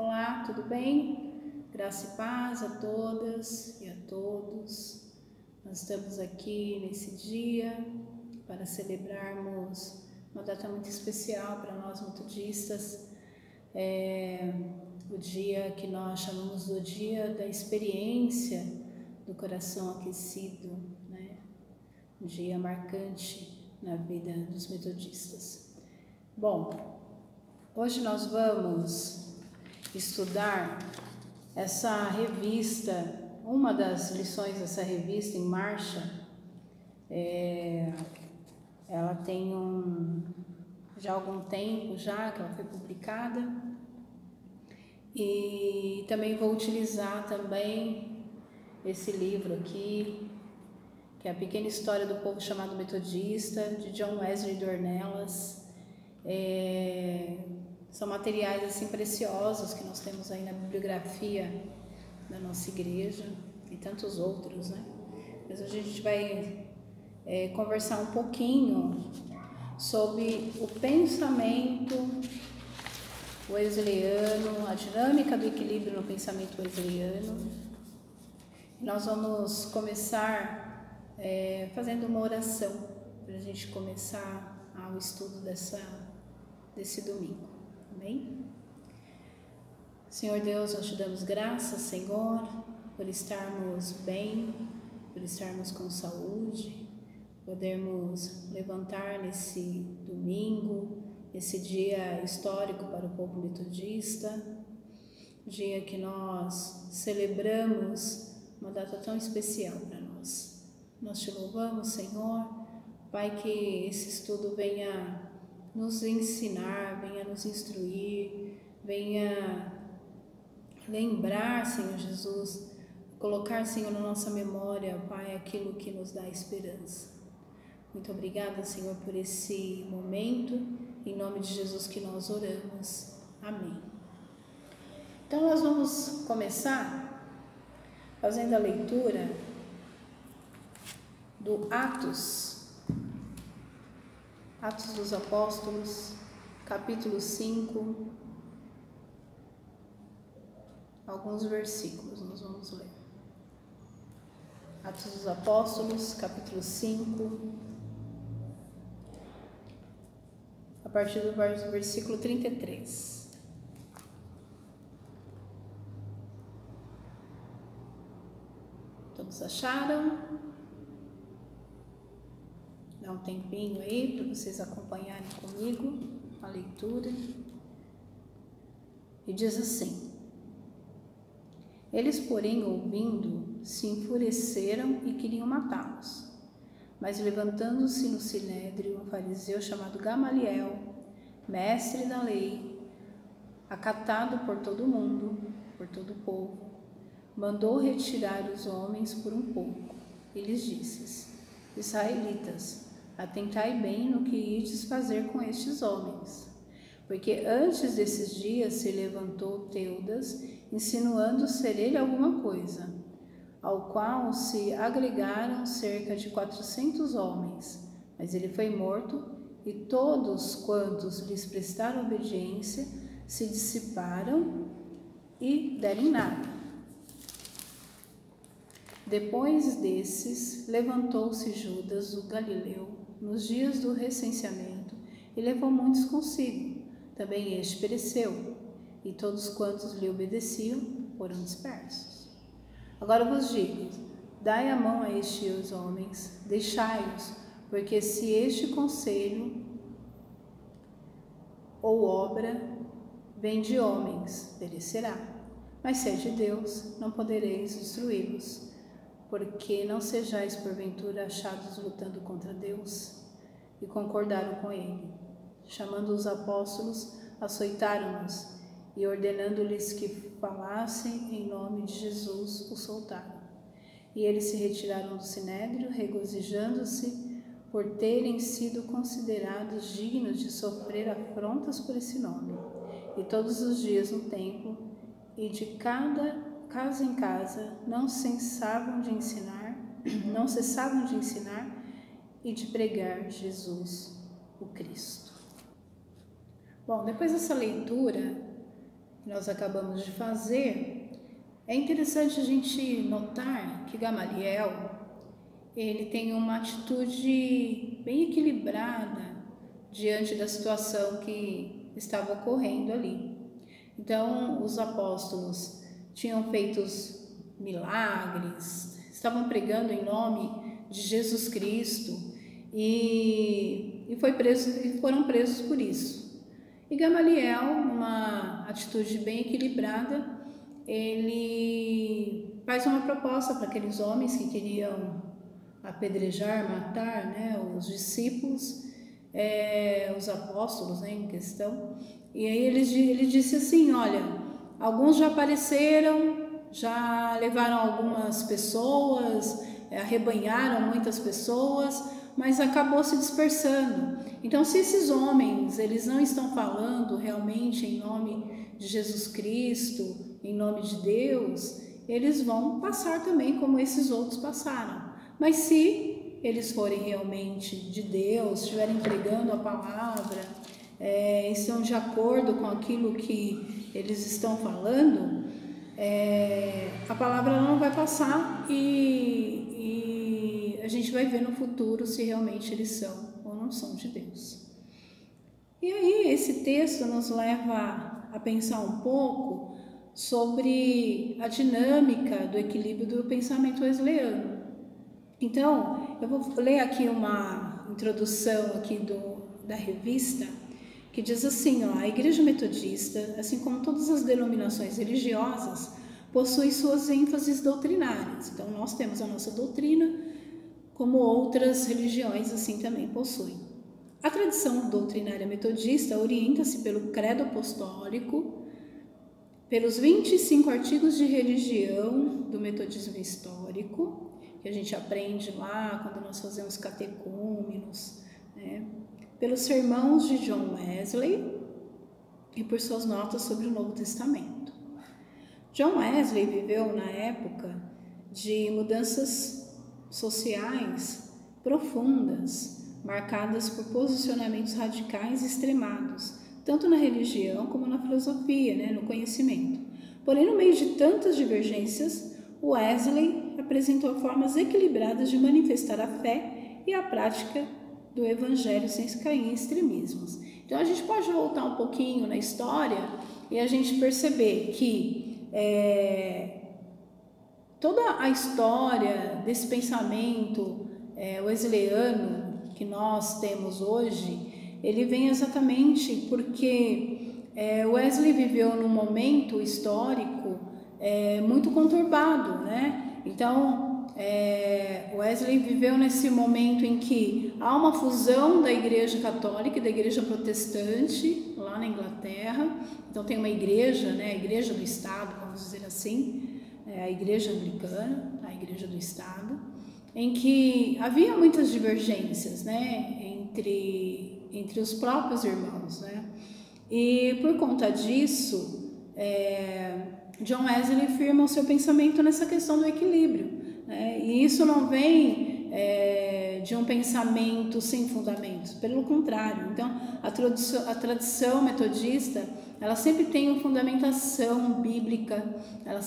Olá, tudo bem? Graça e paz a todas e a todos. Nós estamos aqui nesse dia para celebrarmos uma data muito especial para nós metodistas. O dia que nós chamamos do dia da experiência do coração aquecido, né? Um dia marcante na vida dos metodistas. Bom, hoje nós vamos estudar essa revista, uma das lições dessa revista, Em Marcha. Ela tem já algum tempo já que ela foi publicada, e também vou utilizar também esse livro aqui, que é A Pequena História do Povo Chamado Metodista, de John Wesley Dornelas. São materiais assim preciosos que nós temos aí na bibliografia da nossa igreja e tantos outros, né? Mas hoje a gente vai conversar um pouquinho sobre o pensamento wesleyano, a dinâmica do equilíbrio no pensamento wesleyano. Nós vamos começar fazendo uma oração para a gente começar o estudo desse domingo. Amém? Senhor Deus, nós te damos graças, Senhor, por estarmos bem, por estarmos com saúde, podermos levantar nesse domingo, esse dia histórico para o povo metodista, dia que nós celebramos uma data tão especial para nós. Nós te louvamos, Senhor, Pai, que esse estudo venha nos ensinar, venha nos instruir, venha lembrar, Senhor Jesus, colocar, Senhor, na nossa memória, Pai, aquilo que nos dá esperança. Muito obrigada, Senhor, por esse momento, em nome de Jesus que nós oramos. Amém. Então nós vamos começar fazendo a leitura do Atos dos Apóstolos, capítulo 5, alguns versículos nós vamos ler. Atos dos Apóstolos, capítulo 5, a partir do versículo 33. Todos acharam? Dá um tempinho aí para vocês acompanharem comigo a leitura. E diz assim: Eles, porém, ouvindo, se enfureceram e queriam matá-los. Mas levantando-se no sinédrio, um fariseu chamado Gamaliel, mestre da lei, acatado por todo o mundo, por todo o povo, mandou retirar os homens por um pouco. E lhes disse: Israelitas, atentai bem no que ides fazer com estes homens. Porque antes desses dias se levantou Teudas, insinuando ser ele alguma coisa, ao qual se agregaram cerca de 400 homens. Mas ele foi morto, e todos quantos lhes prestaram obediência se dissiparam e deram em nada. Depois desses, levantou-se Judas, o Galileu, nos dias do recenseamento, e levou muitos consigo. Também este pereceu, e todos quantos lhe obedeciam foram dispersos. Agora vos digo: dai a mão a estes homens, deixai-os, porque se este conselho ou obra vem de homens, perecerá. Mas se é de Deus, não podereis destruí-los, porque não sejais porventura achados lutando contra Deus. E concordaram com ele. Chamando os apóstolos, açoitaram-nos, e ordenando-lhes que falassem em nome de Jesus, os soltaram. E eles se retiraram do sinédrio, regozijando-se por terem sido considerados dignos de sofrer afrontas por esse nome. E todos os dias no templo, e de casa em casa, não cessavam de ensinar e de pregar Jesus, o Cristo. Bom, depois dessa leitura, que nós acabamos de fazer, é interessante a gente notar que Gamaliel, ele tem uma atitude bem equilibrada diante da situação que estava ocorrendo ali. Então, os apóstolos tinham feito milagres, estavam pregando em nome de Jesus Cristo e foram presos por isso. E Gamaliel, numa atitude bem equilibrada, ele faz uma proposta para aqueles homens que queriam apedrejar, matar, né, os discípulos, os apóstolos, né, em questão. E aí ele disse assim: olha, alguns já apareceram, já levaram algumas pessoas, arrebanharam muitas pessoas, mas acabou se dispersando. Então, se esses homens, eles não estão falando realmente em nome de Jesus Cristo, em nome de Deus, eles vão passar também como esses outros passaram. Mas se eles forem realmente de Deus, estiverem pregando a palavra, estão de acordo com aquilo que eles estão falando, a palavra não vai passar e a gente vai ver no futuro se realmente eles são ou não são de Deus. E aí esse texto nos leva a pensar um pouco sobre a dinâmica do equilíbrio do pensamento wesleyano. Então, eu vou ler aqui uma introdução aqui da revista, que diz assim, ó: a Igreja Metodista, assim como todas as denominações religiosas, possui suas ênfases doutrinárias. Então, nós temos a nossa doutrina, como outras religiões assim também possuem. A tradição doutrinária metodista orienta-se pelo credo apostólico, pelos 25 artigos de religião do metodismo histórico, que a gente aprende lá quando nós fazemos catecúmenos, né? Pelos sermãos de John Wesley e por suas notas sobre o Novo Testamento. John Wesley viveu na época de mudanças sociais profundas, marcadas por posicionamentos radicais e extremados, tanto na religião como na filosofia, né, no conhecimento. Porém, no meio de tantas divergências, Wesley apresentou formas equilibradas de manifestar a fé e a prática do Evangelho sem cair em extremismos. Então, a gente pode voltar um pouquinho na história e a gente perceber que toda a história desse pensamento wesleyano que nós temos hoje, ele vem exatamente porque Wesley viveu num momento histórico muito conturbado, né? Então, Wesley viveu nesse momento em que há uma fusão da Igreja Católica e da Igreja Protestante lá na Inglaterra. Então tem uma igreja, né, a Igreja do Estado, vamos dizer assim, a Igreja Anglicana, a Igreja do Estado, em que havia muitas divergências, né, entre os próprios irmãos, né? E por conta disso, John Wesley firma o seu pensamento nessa questão do equilíbrio, né? E isso não vem de um pensamento sem fundamentos, pelo contrário. Então, a tradição metodista, ela sempre tem uma fundamentação bíblica, ela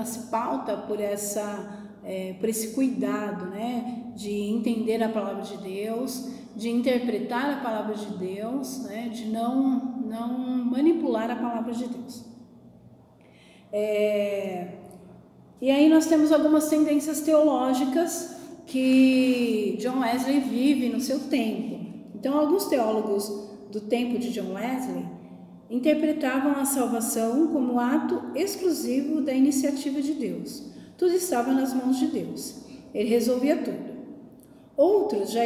se pauta por esse cuidado, né, de entender a palavra de Deus, de interpretar a palavra de Deus, né, de não manipular a palavra de Deus. E aí nós temos algumas tendências teológicas que John Wesley vive no seu tempo. Então, alguns teólogos do tempo de John Wesley interpretavam a salvação como ato exclusivo da iniciativa de Deus. Tudo estava nas mãos de Deus. Ele resolvia tudo. Outros já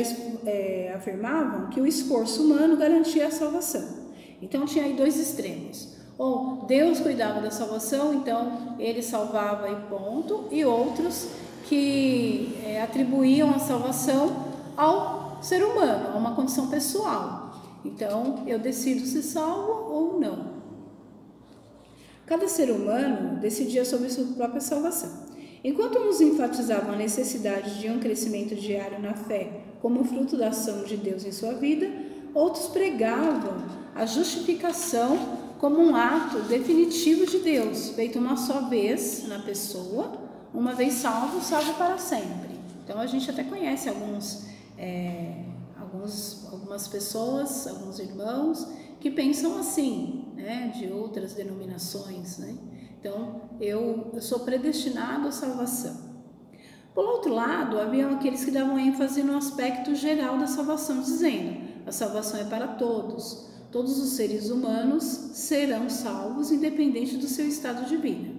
afirmavam que o esforço humano garantia a salvação. Então, tinha aí dois extremos. Ou Deus cuidava da salvação, então ele salvava e ponto, e outros que atribuíam a salvação ao ser humano, a uma condição pessoal. Então, eu decido se salvo ou não. Cada ser humano decidia sobre sua própria salvação. Enquanto uns enfatizavam a necessidade de um crescimento diário na fé como fruto da ação de Deus em sua vida, outros pregavam a justificação como um ato definitivo de Deus, feito uma só vez na pessoa, uma vez salvo, salvo para sempre. Então a gente até conhece algumas pessoas, alguns irmãos que pensam assim, né, de outras denominações, né? Então eu sou predestinado à salvação. Por outro lado, haviam aqueles que davam ênfase no aspecto geral da salvação, dizendo: a salvação é para todos. Todos os seres humanos serão salvos, independente do seu estado de vida.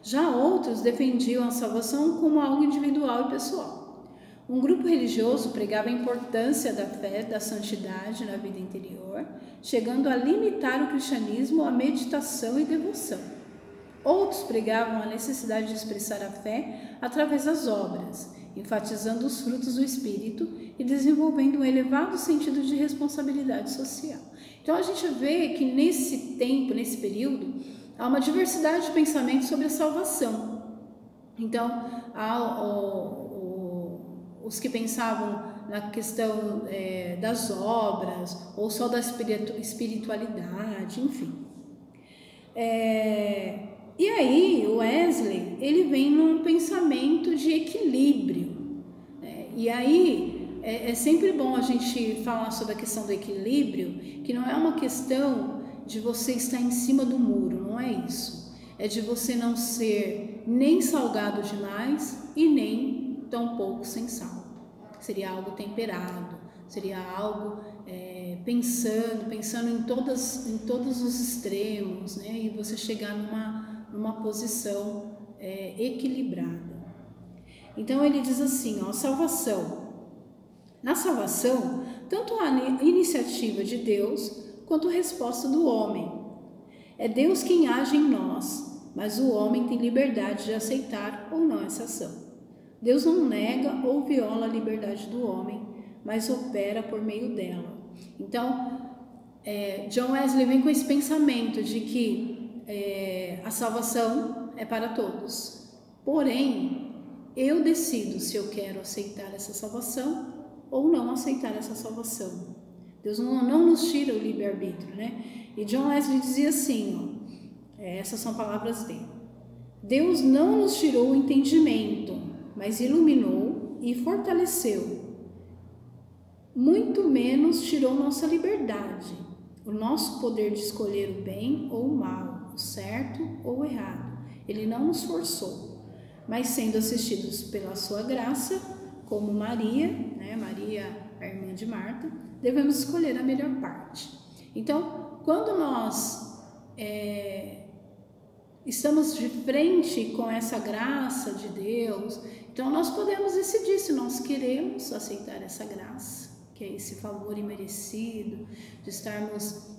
Já outros defendiam a salvação como algo individual e pessoal. Um grupo religioso pregava a importância da fé, da santidade na vida interior, chegando a limitar o cristianismo à meditação e devoção. Outros pregavam a necessidade de expressar a fé através das obras, enfatizando os frutos do Espírito e desenvolvendo um elevado sentido de responsabilidade social. Então a gente vê que nesse tempo, nesse período, há uma diversidade de pensamentos sobre a salvação. Então, há os que pensavam na questão das obras, ou só da espiritualidade, enfim. E aí, o Wesley, ele vem num pensamento de equilíbrio. E aí, é sempre bom a gente falar sobre a questão do equilíbrio, que não é uma questão de você estar em cima do muro, não é isso. É de você não ser nem salgado demais e nem tão pouco sem sal. Seria algo temperado, seria algo pensando em todos os extremos, né? E você chegar numa posição equilibrada. Então ele diz assim, ó, salvação. Na salvação, tanto há iniciativa de Deus quanto resposta do homem. É Deus quem age em nós, mas o homem tem liberdade de aceitar ou não essa ação. Deus não nega ou viola a liberdade do homem, mas opera por meio dela. Então, John Wesley vem com esse pensamento de que a salvação é para todos. Porém, eu decido se eu quero aceitar essa salvação ou não aceitar essa salvação. Deus não nos tira o livre-arbítrio, né? E John Wesley dizia assim, ó, essas são palavras dele: Deus não nos tirou o entendimento, mas iluminou e fortaleceu. Muito menos tirou nossa liberdade, o nosso poder de escolher o bem ou o mal, o certo ou o errado. Ele não nos forçou, mas sendo assistidos pela sua graça, como Maria, né? Maria, a irmã de Marta, devemos escolher a melhor parte. Então, quando nós estamos de frente com essa graça de Deus, então nós podemos decidir se nós queremos aceitar essa graça, que é esse favor imerecido, de estarmos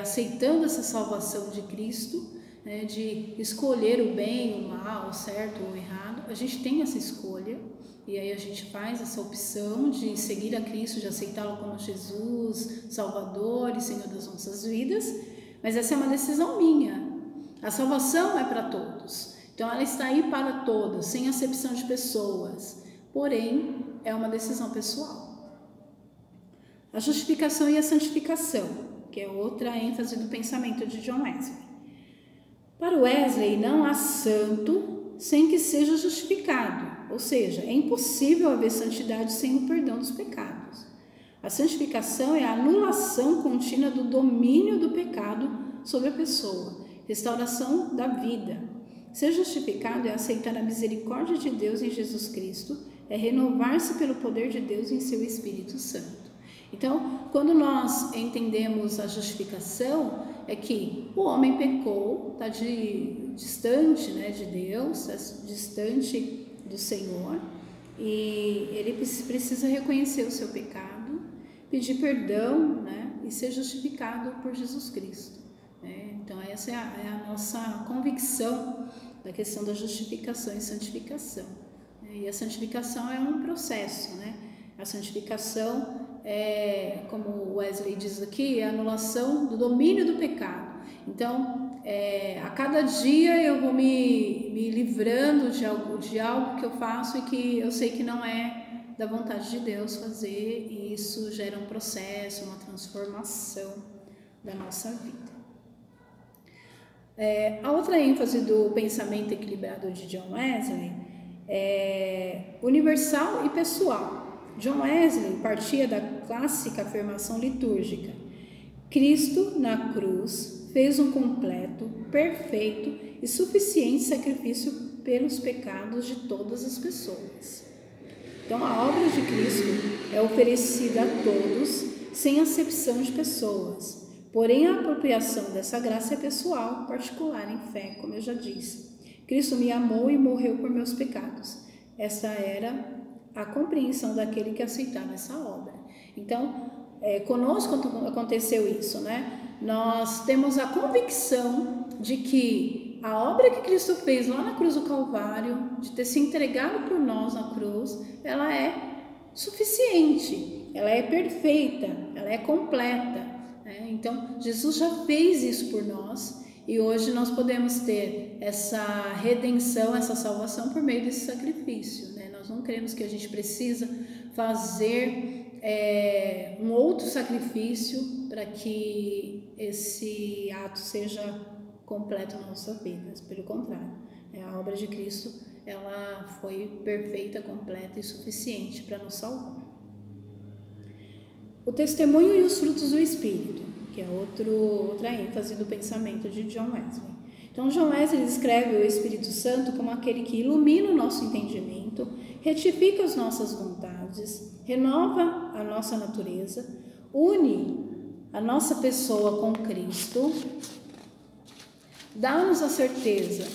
aceitando essa salvação de Cristo, né, de escolher o bem, o mal, o certo ou o errado. A gente tem essa escolha, e aí a gente faz essa opção de seguir a Cristo, de aceitá-lo como Jesus, Salvador e Senhor das nossas vidas, mas essa é uma decisão minha. A salvação é para todos, então ela está aí para todos, sem acepção de pessoas, porém é uma decisão pessoal. A justificação e a santificação, que é outra ênfase do pensamento de John Wesley. Para Wesley, não há santo sem que seja justificado, ou seja, é impossível haver santidade sem o perdão dos pecados. A santificação é a anulação contínua do domínio do pecado sobre a pessoa, restauração da vida. Ser justificado é aceitar a misericórdia de Deus em Jesus Cristo, é renovar-se pelo poder de Deus em seu Espírito Santo. Então, quando nós entendemos a justificação, é que o homem pecou, está distante, né, de Deus, distante do Senhor, e ele precisa reconhecer o seu pecado, pedir perdão, né, e ser justificado por Jesus Cristo. Então essa é a nossa convicção da questão da justificação e santificação. E a santificação é um processo, né? A santificação como Wesley diz aqui, é a anulação do domínio do pecado. Então, a cada dia eu vou me livrando de algo que eu faço e que eu sei que não é da vontade de Deus fazer, e isso gera um processo, uma transformação da nossa vida. A outra ênfase do pensamento equilibrado de John Wesley é universal e pessoal. John Wesley partia da clássica afirmação litúrgica: Cristo na cruz fez um completo, perfeito e suficiente sacrifício pelos pecados de todas as pessoas. Então, a obra de Cristo é oferecida a todos, sem acepção de pessoas. Porém, a apropriação dessa graça é pessoal, particular em fé, como eu já disse. Cristo me amou e morreu por meus pecados. Essa era a compreensão daquele que aceitava essa obra. Então, conosco aconteceu isso, né? Nós temos a convicção de que a obra que Cristo fez lá na cruz do Calvário, de ter se entregado por nós na cruz, ela é suficiente, ela é perfeita, ela é completa. Então, Jesus já fez isso por nós e hoje nós podemos ter essa redenção, essa salvação por meio desse sacrifício. Nós não cremos que a gente precisa fazer um outro sacrifício para que esse ato seja completo na nossa vida. Pelo contrário, a obra de Cristo ela foi perfeita, completa e suficiente para nos salvar. O testemunho e os frutos do Espírito, que é outra ênfase do pensamento de John Wesley. Então, John Wesley descreve o Espírito Santo como aquele que ilumina o nosso entendimento, retifica as nossas vontades, renova a nossa natureza, une a nossa pessoa com Cristo, dá-nos a certeza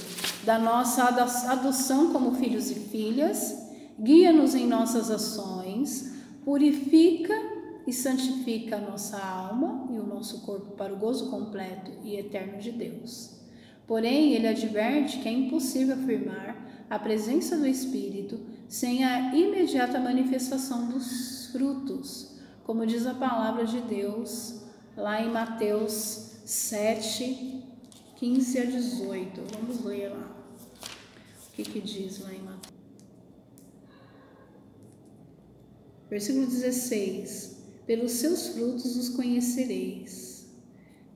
da nossa adoção como filhos e filhas, guia-nos em nossas ações, purifica e santifica a nossa alma e o nosso corpo para o gozo completo e eterno de Deus. Porém, ele adverte que é impossível afirmar a presença do Espírito sem a imediata manifestação dos frutos, como diz a palavra de Deus lá em Mateus 7, 15 a 18. Vamos ler lá. O que diz lá em Mateus? Versículo 16. Pelos seus frutos os conhecereis.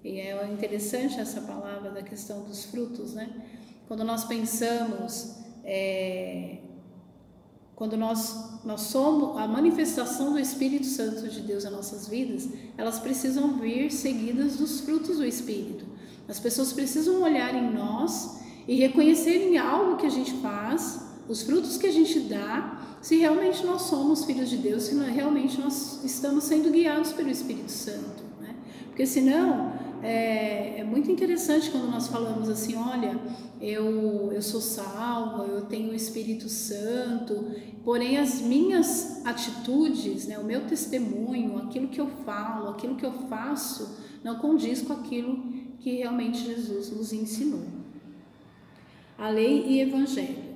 E é interessante essa palavra da questão dos frutos, né? Quando nós pensamos, quando nós somos a manifestação do Espírito Santo de Deus em nossas vidas, elas precisam vir seguidas dos frutos do Espírito. As pessoas precisam olhar em nós e reconhecerem algo que a gente faz, os frutos que a gente dá, se realmente nós somos filhos de Deus, se realmente nós estamos sendo guiados pelo Espírito Santo, né? Porque senão, é muito interessante quando nós falamos assim, olha, eu sou salvo, eu tenho o Espírito Santo, porém as minhas atitudes, né, o meu testemunho, aquilo que eu falo, aquilo que eu faço, não condiz com aquilo que realmente Jesus nos ensinou. A lei e evangelho.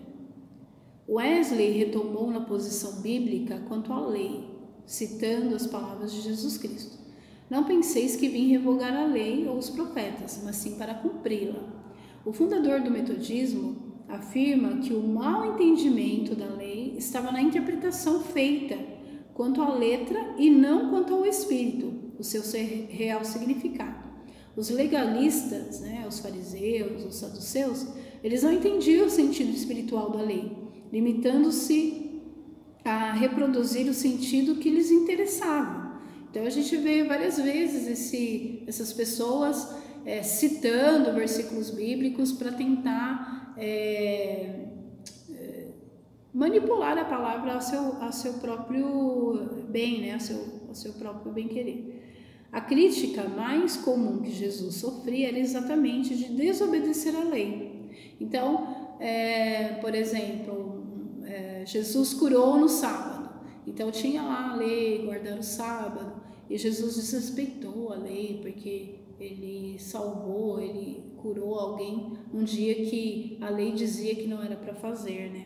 Wesley retomou na posição bíblica quanto à lei, citando as palavras de Jesus Cristo. Não penseis que vim revogar a lei ou os profetas, mas sim para cumpri-la. O fundador do metodismo afirma que o mau entendimento da lei estava na interpretação feita quanto à letra e não quanto ao espírito, o seu real significado. Os legalistas, os fariseus, os saduceus, eles não entendiam o sentido espiritual da lei, limitando-se a reproduzir o sentido que lhes interessava. Então a gente vê várias vezes essas pessoas citando versículos bíblicos para tentar manipular a palavra ao seu próprio bem, ao seu próprio bem-querer. A crítica mais comum que Jesus sofria era exatamente de desobedecer à lei. Então, por exemplo, Jesus curou no sábado, então tinha lá a lei, guardar o sábado, e Jesus desrespeitou a lei porque ele salvou, ele curou alguém num dia que a lei dizia que não era para fazer, né?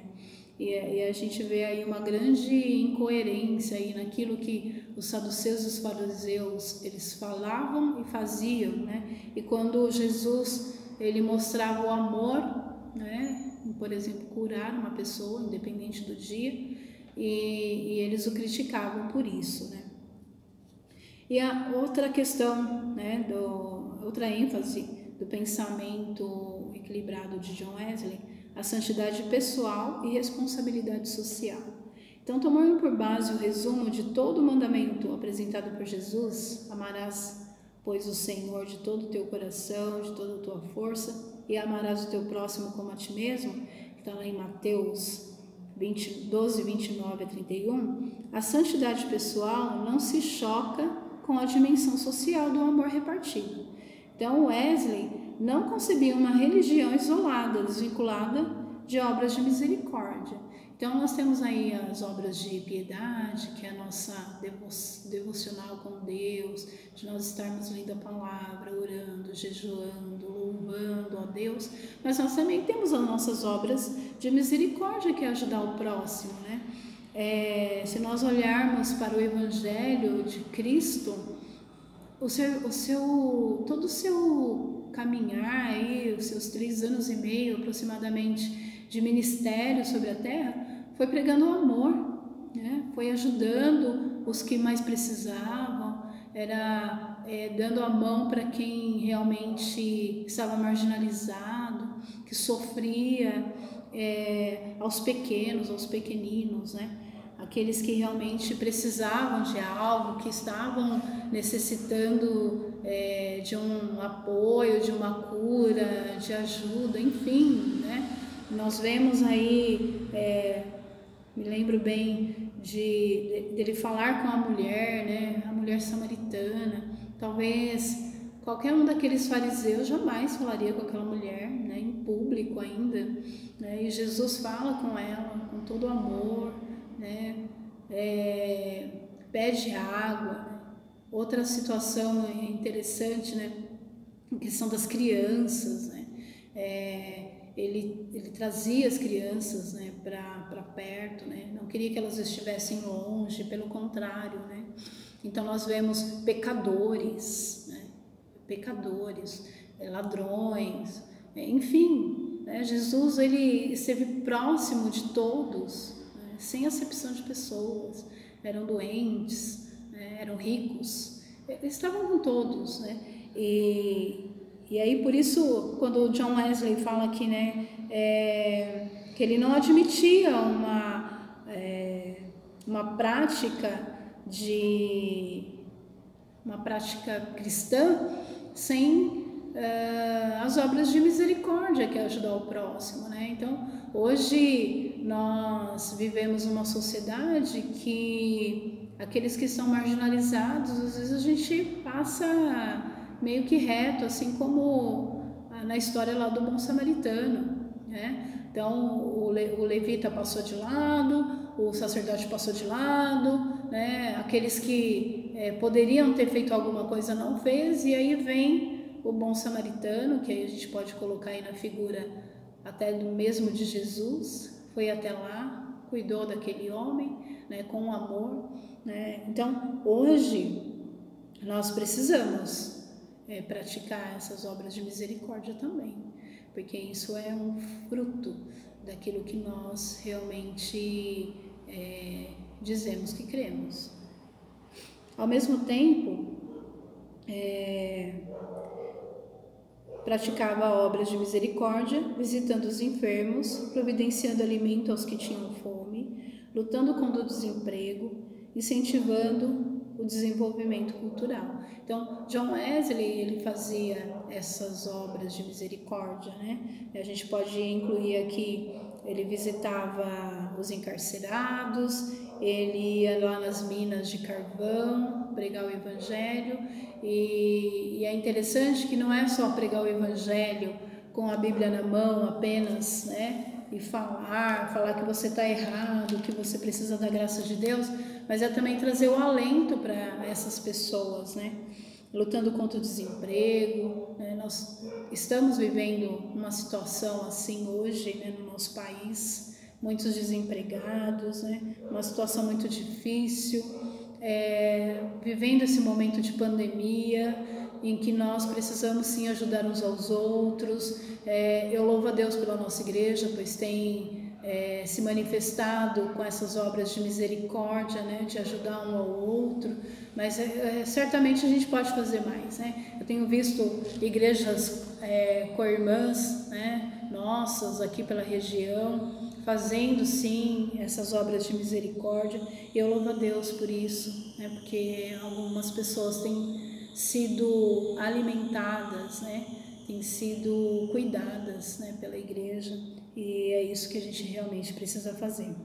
E a gente vê aí uma grande incoerência aí naquilo que os saduceus e os fariseus eles falavam e faziam, né? E quando Jesus ele mostrava o amor, né? Por exemplo, curar uma pessoa, independente do dia, e eles o criticavam por isso, né? E a outra questão, outra ênfase do pensamento equilibrado de John Wesley, a santidade pessoal e responsabilidade social. Então, tomando por base o resumo de todo o mandamento apresentado por Jesus, amarás, pois, o Senhor de todo o teu coração, de toda a tua força, e amarás o teu próximo como a ti mesmo, que está lá em Mateus 12, 29 a 31, a santidade pessoal não se choca com a dimensão social do amor repartido. Então, Wesley não concebia uma religião isolada, desvinculada de obras de misericórdia. Então, nós temos aí as obras de piedade, que é a nossa devocional com Deus, de nós estarmos lendo a palavra, orando, jejuando, louvando a Deus, mas nós também temos as nossas obras de misericórdia, que é ajudar o próximo, né? Se nós olharmos para o Evangelho de Cristo, todo o seu caminhar, aí, os seus 3 anos e meio aproximadamente de ministério sobre a terra, foi pregando o amor, né? Foi ajudando os que mais precisavam, era dando a mão para quem realmente estava marginalizado, que sofria, aos pequenos, aos pequeninos, né? Aqueles que realmente precisavam de algo, que estavam necessitando de um apoio, de uma cura, de ajuda, enfim, né? Nós vemos aí, me lembro bem dele falar com a mulher, né? A mulher samaritana. Talvez qualquer um daqueles fariseus jamais falaria com aquela mulher, né? Em público ainda, né? E Jesus fala com ela com todo amor, né? Pede água, né? Outra situação interessante, né? A questão das crianças, né? Ele trazia as crianças, né, para perto, né? Não queria que elas estivessem longe, pelo contrário, né? Então nós vemos pecadores, né? Pecadores, ladrões, enfim, né? Jesus, ele esteve próximo de todos, né? Sem acepção de pessoas. Eram doentes, né? Eram ricos, eles estavam com todos, né? E aí, por isso, quando o John Wesley fala aqui, né, que ele não admitia uma prática cristã sem as obras de misericórdia, que é ajudar o próximo, né? Então, hoje nós vivemos uma sociedade que aqueles que são marginalizados, às vezes a gente passa meio que reto, assim como na história lá do bom samaritano, né? Então o levita passou de lado, o sacerdote passou de lado, né? Aqueles que poderiam ter feito alguma coisa não fez, e aí vem o bom samaritano, que aí a gente pode colocar aí na figura até do mesmo de Jesus, foi até lá, cuidou daquele homem, né? Com amor, né? Então hoje nós precisamos praticar essas obras de misericórdia também, porque isso é um fruto daquilo que nós realmente dizemos que cremos. Ao mesmo tempo, praticava obras de misericórdia, visitando os enfermos, providenciando alimento aos que tinham fome, lutando contra o desemprego, incentivando o desenvolvimento cultural. Então, John Wesley, ele fazia essas obras de misericórdia, né? A gente pode incluir aqui, ele visitava os encarcerados, ele ia lá nas minas de carvão, pregar o evangelho, e é interessante que não é só pregar o evangelho com a Bíblia na mão apenas, né? E falar que você está errado, que você precisa da graça de Deus, mas é também trazer o alento para essas pessoas, né? Lutando contra o desemprego, né? Nós estamos vivendo uma situação assim hoje, né, no nosso país, muitos desempregados, né? Uma situação muito difícil, vivendo esse momento de pandemia, em que nós precisamos sim ajudar uns aos outros. Eu louvo a Deus pela nossa igreja, pois tem se manifestado com essas obras de misericórdia, né, de ajudar um ao outro, mas certamente a gente pode fazer mais, né? Eu tenho visto igrejas co-irmãs, né, nossas aqui pela região, fazendo sim essas obras de misericórdia, e eu louvo a Deus por isso, né, porque algumas pessoas têm sido alimentadas, né, têm sido cuidadas, né, pela igreja, e é isso que a gente realmente precisa fazer.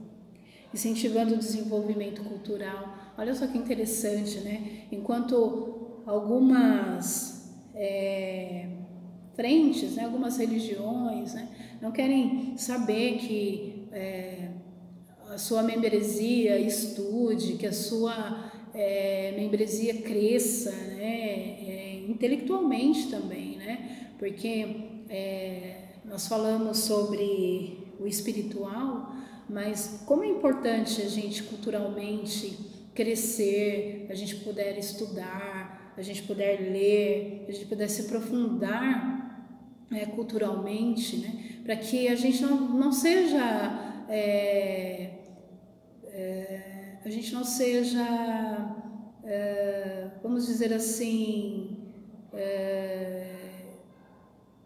Incentivando o desenvolvimento cultural. Olha só que interessante, né? Enquanto algumas frentes, né, algumas religiões, né, não querem saber que a sua membresia estude, que a sua membresia cresça, né, intelectualmente também, né? Porque nós falamos sobre o espiritual, mas como é importante a gente culturalmente crescer, a gente puder estudar, a gente puder ler, a gente puder se aprofundar culturalmente, né, para que a gente não seja a gente não seja vamos dizer assim,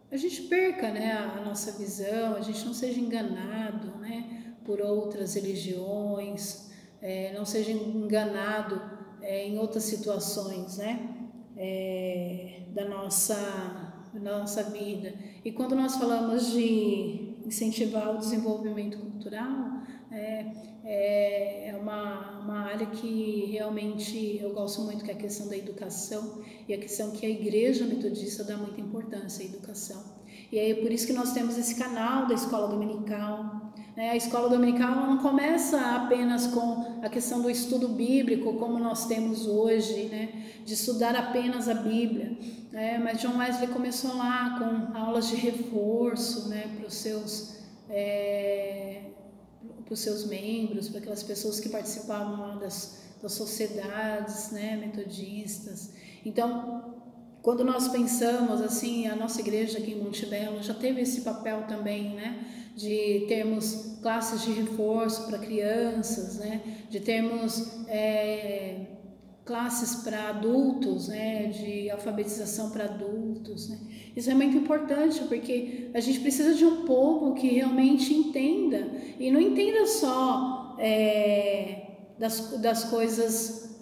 a gente perca, né, a nossa visão, a gente não seja enganado, né, por outras religiões, não seja enganado em outras situações, né, da nossa vida. E quando nós falamos de incentivar o desenvolvimento cultural, é uma área que realmente eu gosto muito, que é a questão da educação, e a questão que a Igreja Metodista dá muita importância à educação. E é por isso que nós temos esse canal da Escola Dominical. A Escola Dominical não começa apenas com a questão do estudo bíblico, como nós temos hoje, né, de estudar apenas a Bíblia, mas John Wesley começou lá com aulas de reforço, né, para os seus membros, para aquelas pessoas que participavam lá das sociedades, né, metodistas. Então, quando nós pensamos assim, a nossa igreja aqui em Monte Belo já teve esse papel também, né, de termos classes de reforço para crianças, né, de termos classes para adultos, né, de alfabetização para adultos, né. Isso é muito importante, porque a gente precisa de um povo que realmente entenda, e não entenda só das coisas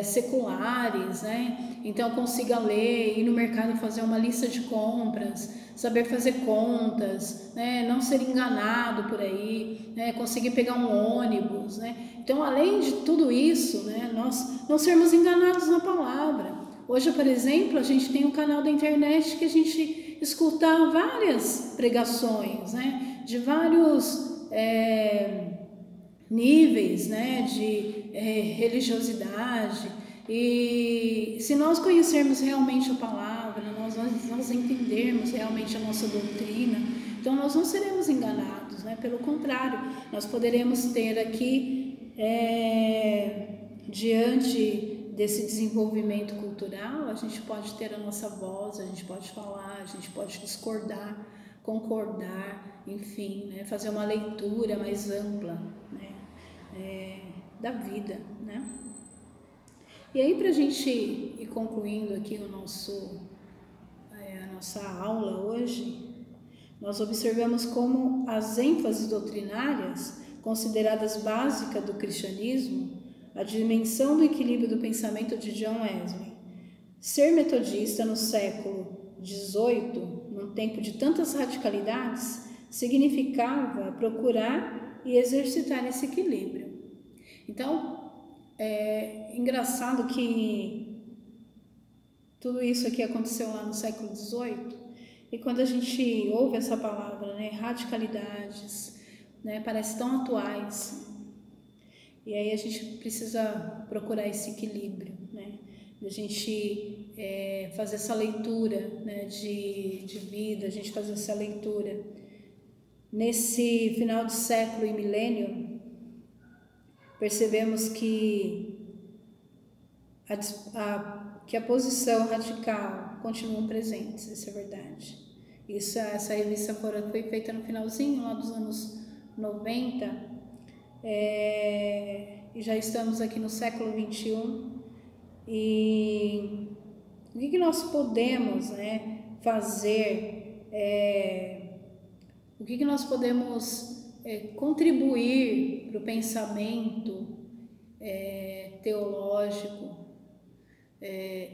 seculares, né. Então consiga ler, ir no mercado fazer uma lista de compras, saber fazer contas, né, não ser enganado por aí, né, conseguir pegar um ônibus, né. Então, além de tudo isso, né, nós não sermos enganados na palavra. Hoje, por exemplo, a gente tem um canal da internet que a gente escuta várias pregações, né, de vários níveis, né, de religiosidade. E se nós conhecermos realmente a palavra, nós entendermos realmente a nossa doutrina, então nós não seremos enganados, né? Pelo contrário, nós poderemos ter aqui, diante desse desenvolvimento cultural, a gente pode ter a nossa voz, a gente pode falar, a gente pode discordar, concordar, enfim, né? Fazer uma leitura mais ampla, né? Da vida, né? E aí, para a gente ir concluindo aqui a nossa aula hoje, nós observamos como as ênfases doutrinárias, consideradas básicas do cristianismo, a dimensão do equilíbrio do pensamento de John Wesley. Ser metodista no século XVIII, num tempo de tantas radicalidades, significava procurar e exercitar esse equilíbrio. Então, é engraçado que tudo isso aqui aconteceu lá no século XVIII, e quando a gente ouve essa palavra, né, radicalidades, né, parece tão atuais, e aí a gente precisa procurar esse equilíbrio, né, a gente fazer essa leitura, né, de vida, a gente fazer essa leitura. Nesse final de século e milênio, percebemos que a posição radical continua presente, isso é verdade. Essa revista foi feita no finalzinho lá dos anos 90, e já estamos aqui no século 21, e o que nós podemos, né, fazer, o que nós podemos contribuir para o pensamento teológico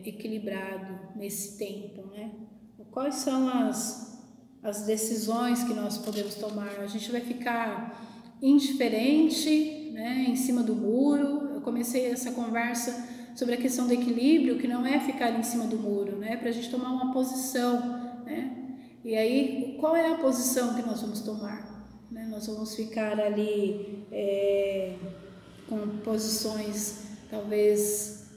equilibrado nesse tempo, né? Quais são as decisões que nós podemos tomar? A gente vai ficar indiferente, né, em cima do muro? Eu comecei essa conversa sobre a questão do equilíbrio, que não é ficar em cima do muro, né, para a gente tomar uma posição, né? E aí, qual é a posição que nós vamos tomar? Né? Nós vamos ficar ali com posições, talvez,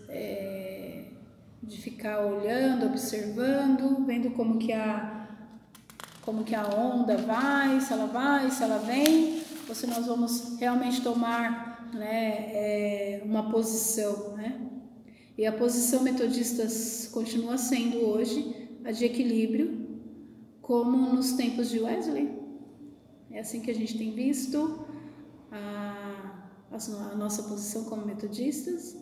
de ficar olhando, observando, vendo como que a onda vai, se ela vem, ou se nós vamos realmente tomar, né, uma posição, né? E a posição metodista continua sendo hoje a de equilíbrio, como nos tempos de Wesley. É assim que a gente tem visto a nossa posição como metodistas.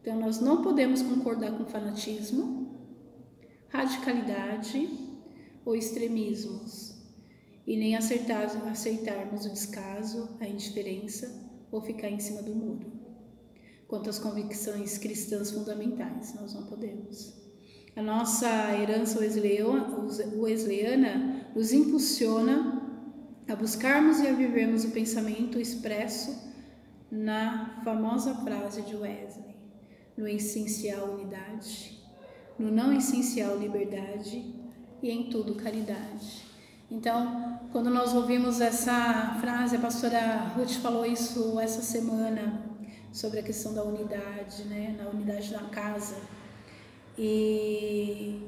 Então, nós não podemos concordar com fanatismo, radicalidade ou extremismos, e nem aceitarmos o descaso, a indiferença ou ficar em cima do muro. Quanto às convicções cristãs fundamentais, nós não podemos. A nossa herança wesleyana nos impulsiona a buscarmos e a vivermos o pensamento expresso na famosa frase de Wesley: no essencial unidade, no não essencial liberdade e em tudo caridade. Então, quando nós ouvimos essa frase, a pastora Ruth falou isso essa semana, sobre a questão da unidade, né, na unidade da casa. E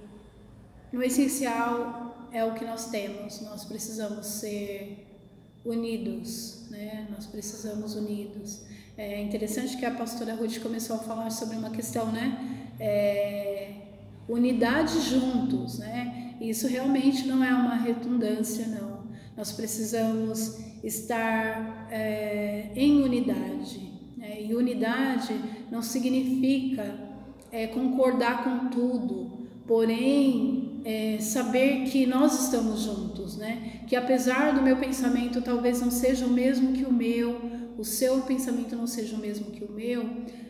no essencial é o que nós temos, nós precisamos ser unidos, né? Nós precisamos unidos. É interessante que a pastora Ruth começou a falar sobre uma questão, né? Unidade juntos, né? Isso realmente não é uma redundância, não. Nós precisamos estar em unidade. E unidade não significa concordar com tudo, porém saber que nós estamos juntos, né? Que apesar do meu pensamento talvez não seja o mesmo que o meu, o seu pensamento não seja o mesmo que o meu,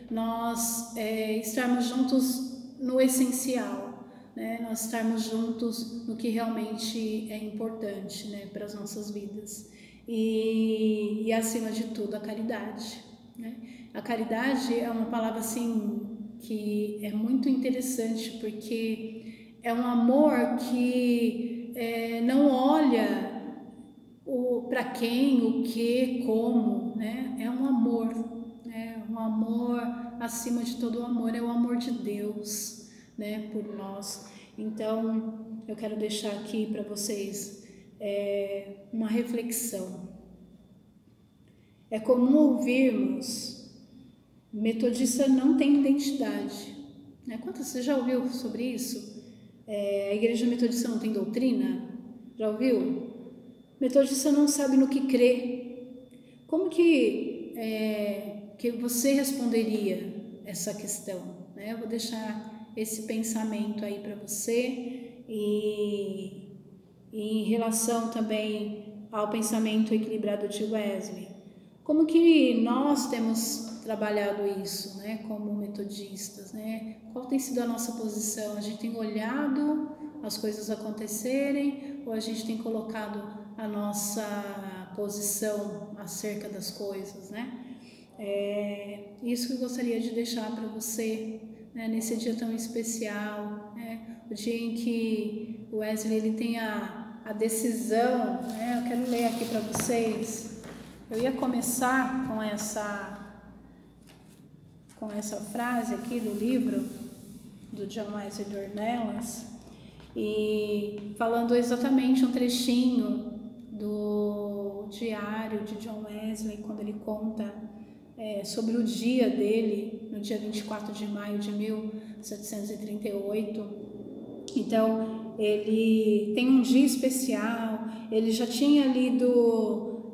nós estarmos juntos no essencial, né? Nós estarmos juntos no que realmente é importante, né, para as nossas vidas. E acima de tudo, a caridade, né? A caridade é uma palavra assim que é muito interessante, porque é um amor que não olha para quem, o que, como, né? É um amor, né? Um amor acima de todo o amor, é o amor de Deus, né, por nós. Então, eu quero deixar aqui para vocês uma reflexão. É comum ouvirmos: metodista não tem identidade. Você já ouviu sobre isso? A igreja metodista não tem doutrina? Já ouviu? Metodista não sabe no que crê. Como que você responderia essa questão? Né? Eu vou deixar esse pensamento aí para você, e em relação também ao pensamento equilibrado de Wesley. Como que nós temos trabalhado isso, né, como metodistas, né? Qual tem sido a nossa posição? A gente tem olhado as coisas acontecerem, ou a gente tem colocado a nossa posição acerca das coisas, né? Isso que eu gostaria de deixar para você, né, nesse dia tão especial, né? O dia em que o Wesley ele tem a decisão, né? Eu quero ler aqui para vocês. Eu ia começar com essa frase aqui do livro do John Wesley Dornelas, e falando exatamente um trechinho do diário de John Wesley, quando ele conta sobre o dia dele, no dia 24 de maio de 1738. Então, ele tem um dia especial, ele já tinha lido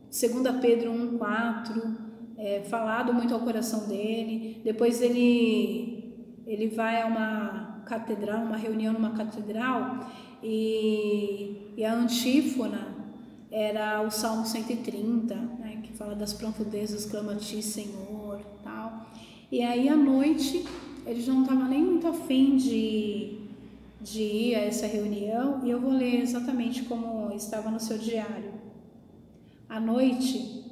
2 Pedro 1,4, falado muito ao coração dele. Depois ele vai a uma catedral, uma reunião numa catedral, e a antífona era o Salmo 130, né, que fala das profundezas, clama a ti, Senhor, tal. E aí à noite ele já não estava nem muito afim de ir a essa reunião, e eu vou ler exatamente como estava no seu diário. À noite,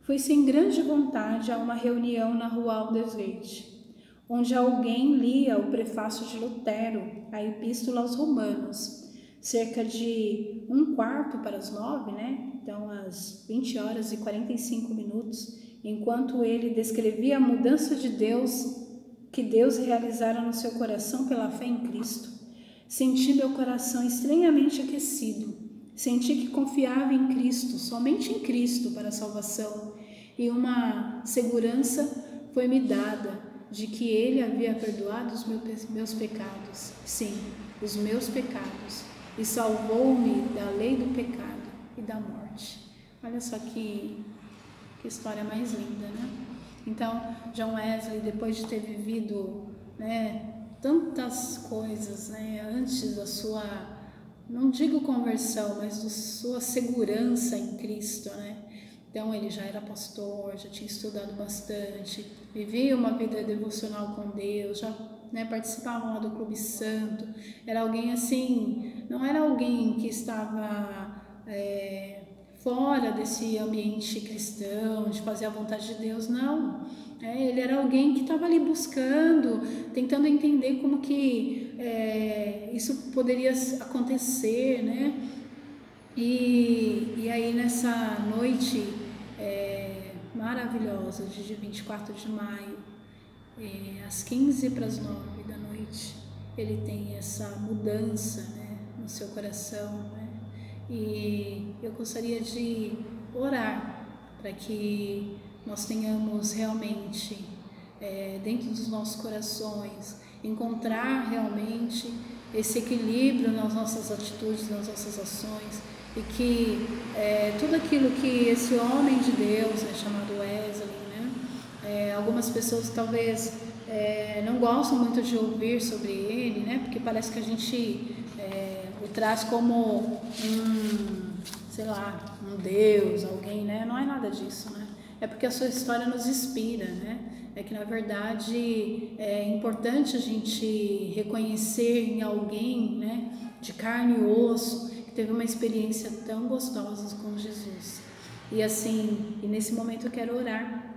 fui sem grande vontade a uma reunião na rua Aldersgate, onde alguém lia o prefácio de Lutero, a Epístola aos Romanos, cerca de 8:45, né? Então às 20h45, enquanto ele descrevia a mudança de Deus, que Deus realizara no seu coração pela fé em Cristo. Senti meu coração estranhamente aquecido. Senti que confiava em Cristo, somente em Cristo para a salvação, e uma segurança foi-me dada de que Ele havia perdoado os meus pecados, sim, os meus pecados, e salvou-me da lei do pecado e da morte. Olha só que história mais linda, né? Então, John Wesley, depois de ter vivido, né, tantas coisas, né, antes da sua, não digo conversão, mas da sua segurança em Cristo, né? Então ele já era pastor, já tinha estudado bastante, vivia uma vida devocional com Deus, já, né, participava lá do Clube Santo. Era alguém assim, não era alguém que estava fora desse ambiente cristão, de fazer a vontade de Deus, não. Ele era alguém que estava ali buscando, tentando entender como que isso poderia acontecer, né? E aí nessa noite maravilhosa, de dia 24 de maio, às 8:45 da noite, ele tem essa mudança, né, no seu coração, né? E eu gostaria de orar para que nós tenhamos realmente, dentro dos nossos corações, encontrar realmente esse equilíbrio nas nossas atitudes, nas nossas ações, e que tudo aquilo que esse homem de Deus, chamado Wesley, né, algumas pessoas talvez não gostam muito de ouvir sobre ele, né, porque parece que a gente o traz como sei lá, um Deus, alguém, né? Não é nada disso, né? É porque a sua história nos inspira, né? É que na verdade é importante a gente reconhecer em alguém, né, de carne e osso, que teve uma experiência tão gostosa com Jesus. E assim, e nesse momento eu quero orar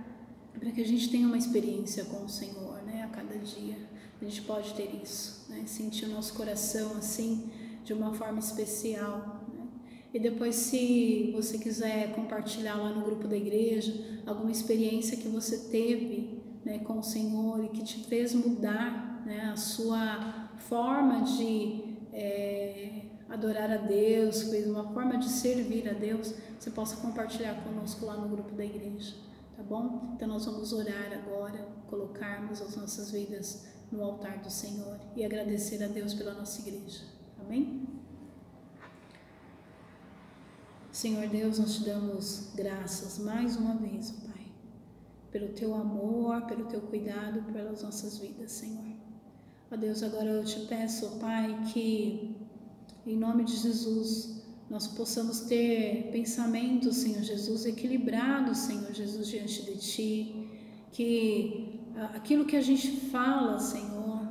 para que a gente tenha uma experiência com o Senhor, né? A cada dia a gente pode ter isso, né? Sentir o nosso coração assim de uma forma especial, né? E depois, se você quiser compartilhar lá no grupo da igreja alguma experiência que você teve, né, com o Senhor e que te fez mudar, né, a sua forma de adorar a Deus, fez uma forma de servir a Deus, você possa compartilhar conosco lá no grupo da igreja, tá bom? Então nós vamos orar agora, colocarmos as nossas vidas no altar do Senhor e agradecer a Deus pela nossa igreja. Amém? Senhor Deus, nós te damos graças mais uma vez, Pai, pelo teu amor, pelo teu cuidado, pelas nossas vidas, Senhor. Ó Deus, agora eu te peço, Pai, que em nome de Jesus nós possamos ter pensamentos, Senhor Jesus, equilibrados, Senhor Jesus, diante de Ti, que aquilo que a gente fala, Senhor,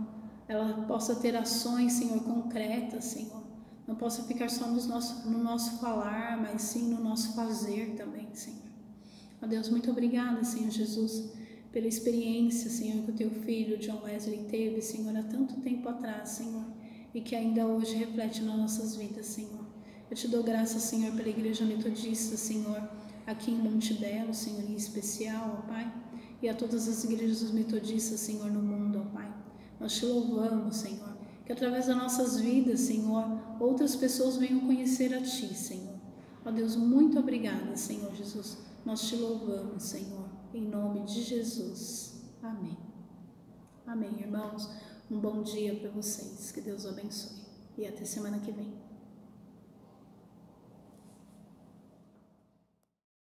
ela possa ter ações, Senhor, concretas, Senhor. Não possa ficar só no nosso falar, mas sim no nosso fazer também, Senhor. Ó Deus, muito obrigada, Senhor Jesus, pela experiência, Senhor, que o teu filho, John Wesley, teve, Senhor, há tanto tempo atrás, Senhor, e que ainda hoje reflete nas nossas vidas, Senhor. Eu te dou graças, Senhor, pela Igreja Metodista, Senhor, aqui em Monte Belo, Senhor, em especial, ó Pai, e a todas as igrejas metodistas, Senhor, no mundo, ó Pai. Nós te louvamos, Senhor, que através das nossas vidas, Senhor, outras pessoas venham conhecer a Ti, Senhor. Ó Deus, muito obrigada, Senhor Jesus. Nós te louvamos, Senhor, em nome de Jesus. Amém. Amém, irmãos. Um bom dia para vocês. Que Deus abençoe. E até semana que vem.